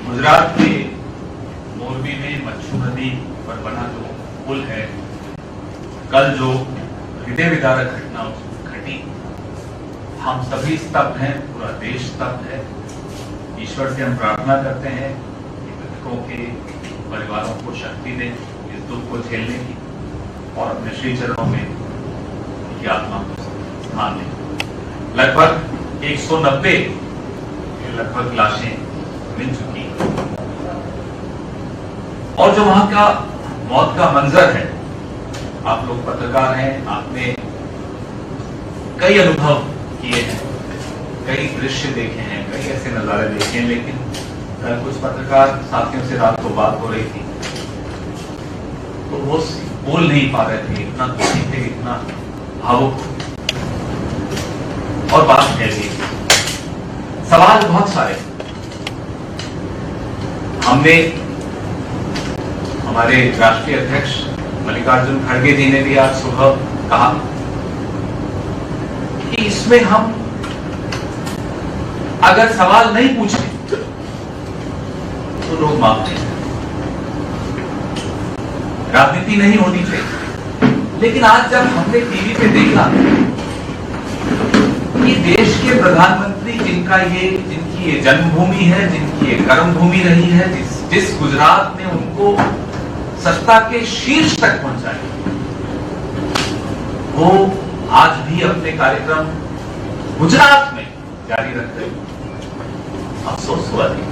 गुजरात के मोरबी में मच्छू नदी पर बना जो पुल है, कल जो हृदय विदारक घटना घटी, हम सभी स्तब्ध हैं, पूरा देश स्तब्ध है। ईश्वर से हम प्रार्थना करते हैं कि मृतकों के परिवारों को शक्ति दें इस दुख को झेलने की, और अपने श्री चरणों में उनकी आत्मा को स्थान दें। लगभग 190 लाशें मिल चुकी हैं, और जो वहां का मौत का मंजर है, आप लोग पत्रकार हैं, आपने कई अनुभव किए हैं, कई दृश्य देखे हैं, कई ऐसे नजारे देखे हैं, लेकिन कल कुछ पत्रकार साथियों से रात को बात हो रही थी तो वो बोल नहीं पा रहे थे, इतना दुखी थे, इतना भावुक। और बात है जी, सवाल बहुत सारे। हमने, हमारे राष्ट्रीय अध्यक्ष मल्लिकार्जुन खड़गे जी ने भी आज सुबह कहा कि इसमें हम अगर सवाल नहीं पूछते तो लोग माफ नहीं, राजनीति नहीं होनी चाहिए। लेकिन आज जब हमने टीवी पे देखा कि देश के प्रधानमंत्री जिनकी ये जन्मभूमि है, जिनकी ये कर्मभूमि रही है, जिस गुजरात ने उनको सत्ता के शीर्ष तक पहुंचाया, वो आज भी अपने कार्यक्रम गुजरात में जारी रख रहे। अफसोस हुआ नहीं।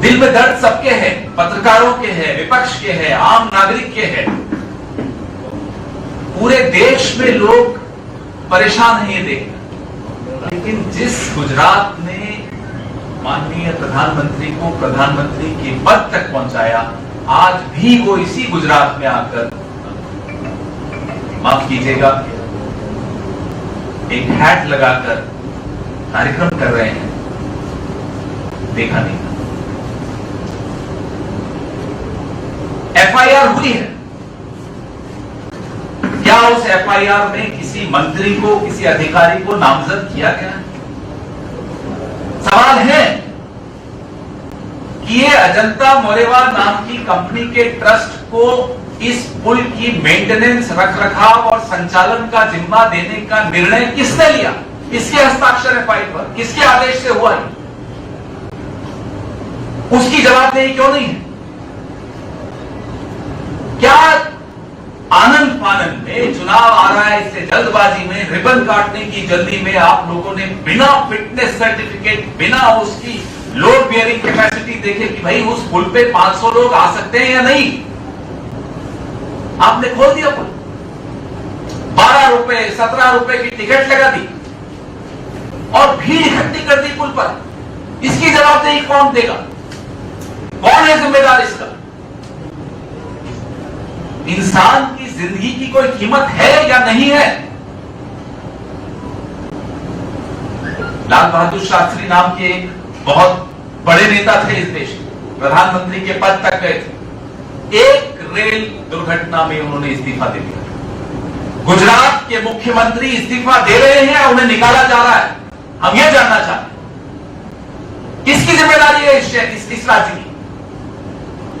दिल में दर्द सबके है, पत्रकारों के है, विपक्ष के है, आम नागरिक के है। पूरे देश में लोग परेशान हैं ये देखकर। लेकिन जिस गुजरात ने माननीय प्रधानमंत्री को प्रधानमंत्री के पद तक पहुंचाया, आज भी वो इसी गुजरात में आकर, माफ कीजिएगा, एक हैट लगाकर कार्यक्रम कर रहे हैं, देखा नहीं। एफआईआर हुई है, क्या उस एफआईआर में किसी मंत्री को, किसी अधिकारी को नामजद किया गया है? सवाल है कि ये अजंता मोरेवा नाम की कंपनी के ट्रस्ट को इस पुल की मेंटेनेंस, रखरखाव और संचालन का जिम्मा देने का निर्णय किसने लिया? किसके हस्ताक्षर है फाइल पर? किसके आदेश से हुआ है? उसकी जवाबदेही क्यों नहीं है? क्या आनंद फानंद में, चुनाव आ रहा है, इससे जल्दबाजी में, रिबन काटने की जल्दी में आप लोगों ने बिना फिटनेस सर्टिफिकेट, बिना उसकी लोड बियरिंग कैपेसिटी देखे कि भाई उस पुल पे 500 लोग आ सकते हैं या नहीं, आपने खोल दिया पुल। 12 रुपए 17 रुपए की टिकट लगा दी और भीड़ इकट्ठी कर दी पुल पर। इसकी जवाबदेही कौन देगा? कौन है जिम्मेदार इसका? इंसान की जिंदगी की कोई कीमत है या नहीं है? लाल बहादुर शास्त्री नाम के एक बहुत बड़े नेता थे इस देश के, प्रधानमंत्री के पद तक गए थे। एक रेल दुर्घटना में उन्होंने इस्तीफा दे दिया। गुजरात के मुख्यमंत्री इस्तीफा दे रहे हैं, उन्हें निकाला जा रहा है। हम यह जानना चाहते हैं किसकी जिम्मेदारी है इस राज्य की?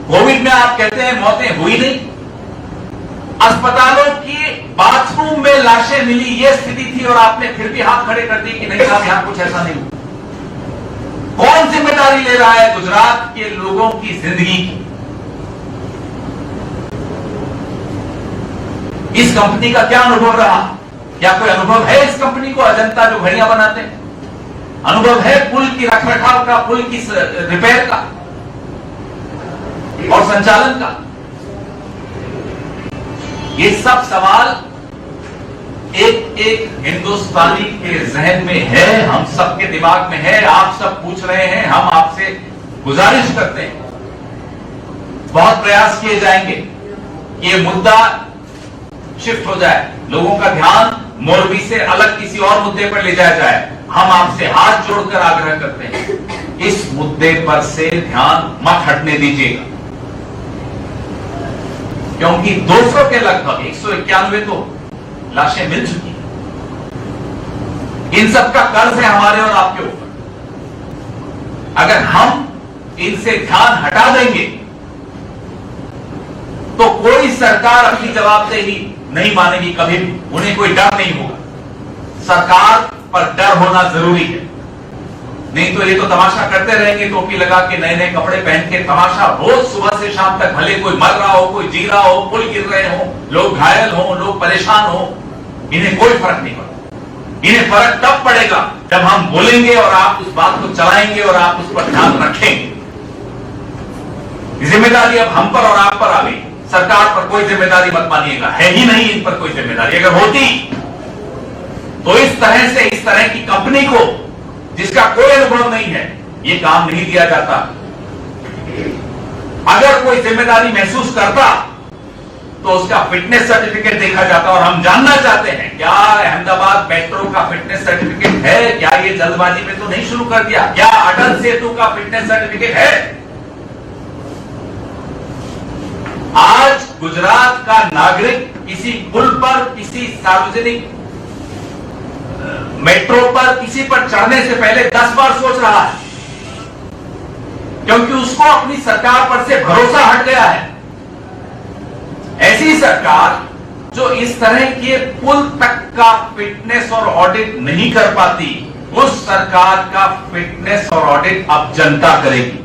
कोविड में आप कहते हैं मौतें हुई नहीं, अस्पतालों की बाथरूम में लाशें मिली, यह स्थिति थी, और आपने फिर भी हाथ खड़े कर दिए कि नहीं साहब यहां कुछ ऐसा नहीं हुआ। कौन जिम्मेदारी ले रहा है गुजरात के लोगों की जिंदगी की? इस कंपनी का क्या अनुभव रहा? क्या कोई अनुभव है इस कंपनी को? अजंता जो घड़ियां बनाते हैं, अनुभव है पुल की रखरखाव का, पुल की रिपेयर का और संचालन का? ये सब सवाल एक एक हिंदुस्तानी के जहन में है, हम सबके दिमाग में है। आप सब पूछ रहे हैं, हम आपसे गुजारिश करते हैं, बहुत प्रयास किए जाएंगे कि ये मुद्दा शिफ्ट हो जाए, लोगों का ध्यान मोरबी से अलग किसी और मुद्दे पर ले जाया जाए। हम आपसे हाथ जोड़कर आग्रह करते हैं, इस मुद्दे पर से ध्यान मत हटने दीजिएगा, क्योंकि 200 के लगभग 191 तो लाशें मिल चुकी हैं। इन सब का कर्ज है हमारे और आपके ऊपर। इनसे ध्यान हटा देंगे तो कोई सरकार अपनी जवाबदेही नहीं मानेगी कभी भी। उन्हें कोई डर नहीं होगा। सरकार पर डर होना जरूरी है, नहीं तो ये तो तमाशा करते रहेंगे, टोपी लगा के नए नए कपड़े पहन के तमाशा रोज सुबह से शाम तक। भले कोई मर रहा हो, कोई जी रहा हो, पुल गिर रहे हो, लोग घायल हो, लोग परेशान हो, इन्हें कोई फर्क नहीं पड़ता। इन्हें फर्क तब पड़ेगा जब हम बोलेंगे और आप उस बात को चलाएंगे और आप उस पर ध्यान रखेंगे। जिम्मेदारी अब हम पर और आप पर आ गई। सरकार पर कोई जिम्मेदारी मत मानिएगा, है ही नहीं इन पर कोई जिम्मेदारी। अगर होती तो इस तरह की कंपनी को, जिसका कोई अनुभव नहीं है, ये काम नहीं दिया जाता। अगर कोई जिम्मेदारी महसूस करता तो उसका फिटनेस सर्टिफिकेट देखा जाता। और हम जानना चाहते हैं, क्या अहमदाबाद मेट्रो का फिटनेस सर्टिफिकेट है? क्या ये जल्दबाजी में तो नहीं शुरू कर दिया? क्या अटल सेतु का फिटनेस सर्टिफिकेट है? आज गुजरात का नागरिक किसी पुल पर, किसी सार्वजनिक मेट्रो पर, किसी पर चढ़ने से पहले 10 बार सोच रहा है, क्योंकि उसको अपनी सरकार पर से भरोसा हट गया है। ऐसी सरकार जो इस तरह के पुल तक का फिटनेस और ऑडिट नहीं कर पाती, उस सरकार का फिटनेस और ऑडिट अब जनता करेगी।